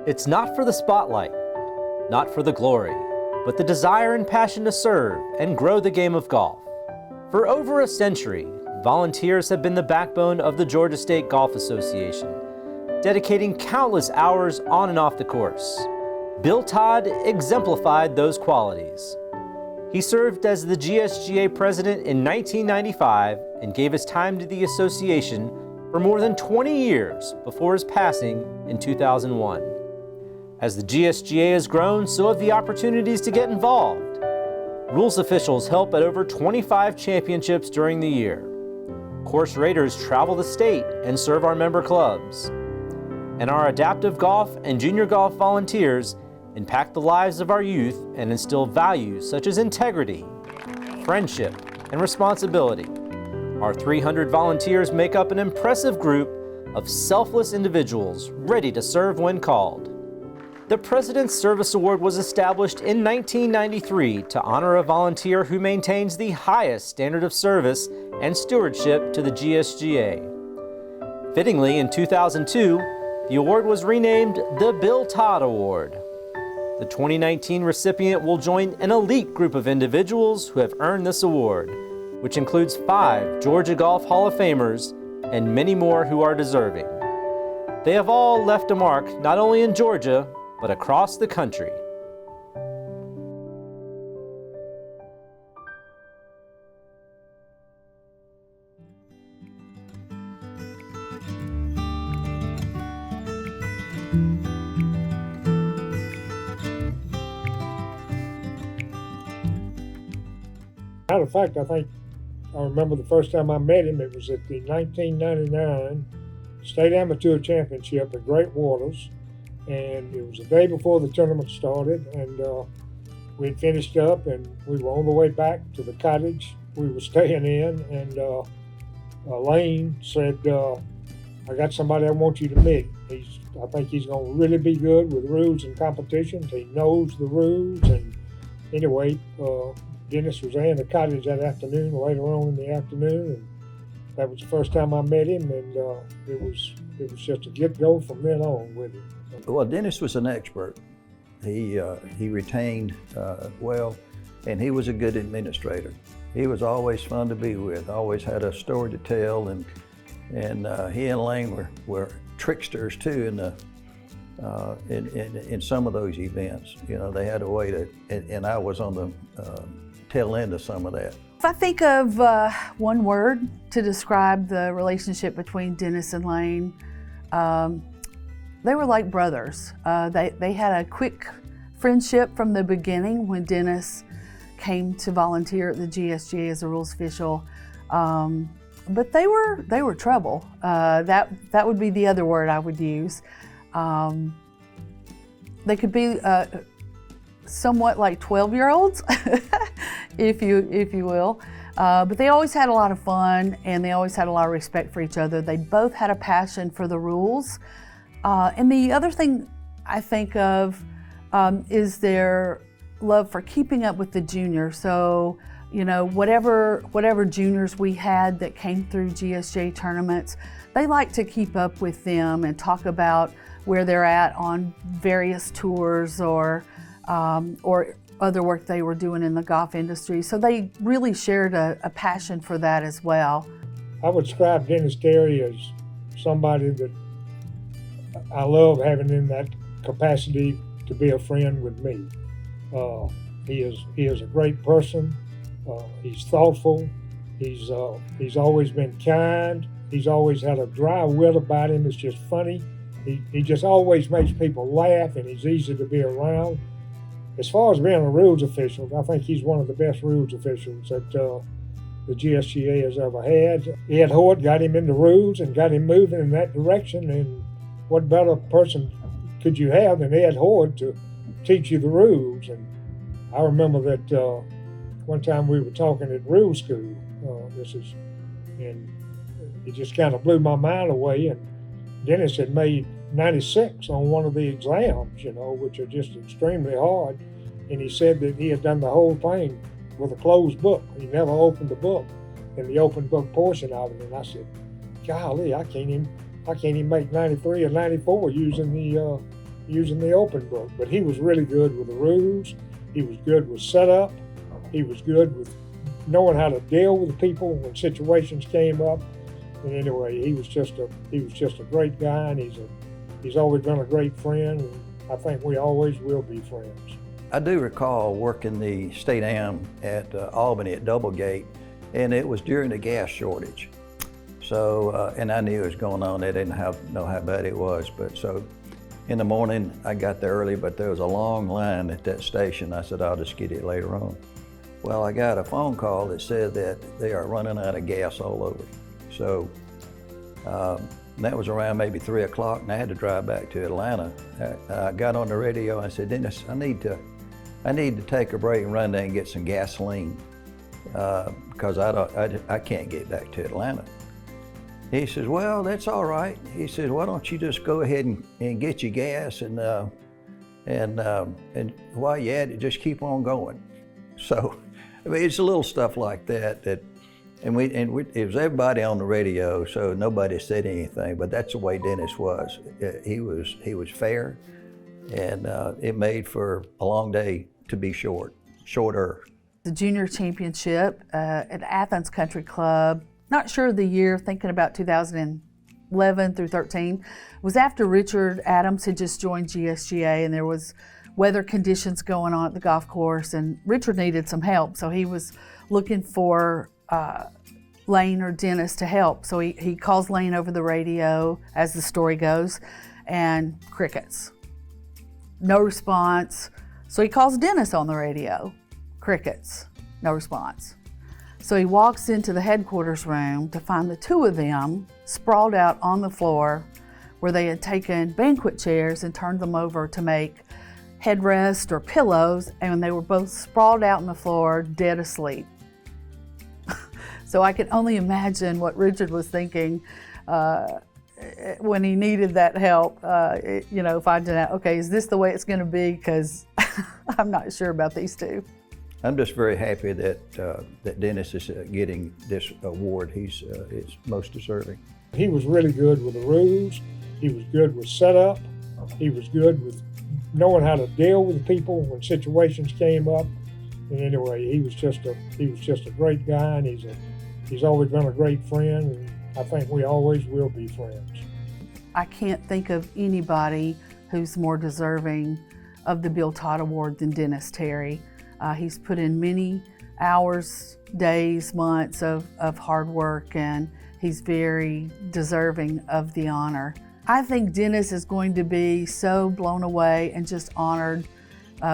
It's not for the spotlight, not for the glory, but the desire and passion to serve and grow the game of golf. For over a century, volunteers have been the backbone of the Georgia State Golf Association, dedicating countless hours on and off the course. Bill Todd exemplified those qualities. He served as the GSGA president in 1995 and gave his time to the association for more than 20 years before his passing in 2001. As the GSGA has grown, so have the opportunities to get involved. Rules officials help at over 25 championships during the year. Course raters travel the state and serve our member clubs. And our adaptive golf and junior golf volunteers impact the lives of our youth and instill values such as integrity, friendship, and responsibility. Our 300 volunteers make up an impressive group of selfless individuals ready to serve when called. The President's Service Award was established in 1993 to honor a volunteer who maintains the highest standard of service and stewardship to the GSGA. Fittingly, in 2002, the award was renamed the Bill Todd Award. The 2019 recipient will join an elite group of individuals who have earned this award, which includes 5 Georgia Golf Hall of Famers and many more who are deserving. They have all left a mark not only in Georgia, but across the country. Matter of fact, I remember the first time I met him, it was at the 1999 State Amateur Championship at Great Waters, and it was the day before the tournament started, and we had finished up, and we were on the way back to the cottage we were staying in, and Lane said, I got somebody I want you to meet. I think he's going to really be good with rules and competitions. He knows the rules, and anyway, Dennis was there in the cottage that afternoon, later on in the afternoon, and that was the first time I met him, and it was just a get-go from then on with him. Well, Dennis was an expert. He retained well, and he was a good administrator. He was always fun to be with, always had a story to tell, and he and Lane were tricksters too in some of those events. You know, they had a way to, and I was on the tail end of some of that. If I think of one word to describe the relationship between Dennis and Lane, they were like brothers. They had a quick friendship from the beginning when Dennis came to volunteer at the GSGA as a rules official. But they were trouble. That would be the other word I would use. They could be somewhat like 12-year-olds, if you will. But they always had a lot of fun, and they always had a lot of respect for each other. They both had a passion for the rules. And the other thing I think of is their love for keeping up with the juniors. So, you know, whatever juniors we had that came through GSJ tournaments, they like to keep up with them and talk about where they're at on various tours or other work they were doing in the golf industry. So they really shared a passion for that as well. I would describe Dennis Terry as somebody that I love having in that capacity to be a friend with me. He is a great person. He's thoughtful. He's always been kind. He's always had a dry wit about him. It's just funny. He just always makes people laugh, and he's easy to be around. As far as being a rules official, I think he's one of the best rules officials that the GSGA has ever had. Ed Hoard got him into rules and got him moving in that direction, and what better person could you have than Ed Hoard to teach you the rules? And I remember that one time we were talking at rules school, and it just kind of blew my mind away, and Dennis had made 96 on one of the exams, you know, which are just extremely hard. And he said that he had done the whole thing with a closed book. He never opened the book in the open book portion of it. And I said, golly, I can't even make 93 or 94 using using the open book, but he was really good with the rules. He was good with setup. He was good with knowing how to deal with people when situations came up. And anyway, he was just a great guy, and he's always been a great friend, and I think we always will be friends. I do recall working the state am at Albany at Doublegate, and it was during the gas shortage. So, and I knew it was going on. They didn't know how bad it was, but so in the morning I got there early, but there was a long line at that station. I said, I'll just get it later on. Well, I got a phone call that said that they are running out of gas all over. So that was around maybe 3 o'clock, and I had to drive back to Atlanta. I got on the radio and I said, Dennis, I need to take a break and run down and get some gasoline because I can't get back to Atlanta. He says, well, that's all right. He says, why don't you just go ahead and get your gas and while you're at it, just keep on going. So, I mean, it's a little stuff like that and it was everybody on the radio, so nobody said anything, but that's the way Dennis was. He was fair, and it made for a long day to be shorter. The junior championship at Athens Country Club, not sure of the year, thinking about 2011 through 13, was after Richard Adams had just joined GSGA, and there was weather conditions going on at the golf course, and Richard needed some help, so he was looking for Lane or Dennis to help. So he calls Lane over the radio, as the story goes, and crickets. No response. So he calls Dennis on the radio. Crickets. No response. So he walks into the headquarters room to find the two of them sprawled out on the floor where they had taken banquet chairs and turned them over to make headrests or pillows, and they were both sprawled out on the floor, dead asleep. So I can only imagine what Richard was thinking when he needed that help, finding out, okay, is this the way it's going to be? Because I'm not sure about these two. I'm just very happy that Dennis is getting this award. He's most deserving. He was really good with the rules. He was good with setup. He was good with knowing how to deal with people when situations came up. And anyway, he was just a great guy, and he's always been a great friend, and I think we always will be friends. I can't think of anybody who's more deserving of the Bill Todd Award than Dennis Terry. He's put in many hours, days, months of hard work, and he's very deserving of the honor. I think Dennis is going to be so blown away and just honored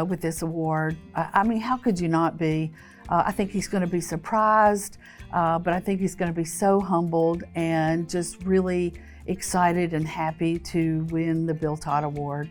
with this award. I mean, how could you not be? I think he's going to be surprised, but I think he's going to be so humbled and just really excited and happy to win the Bill Todd Award.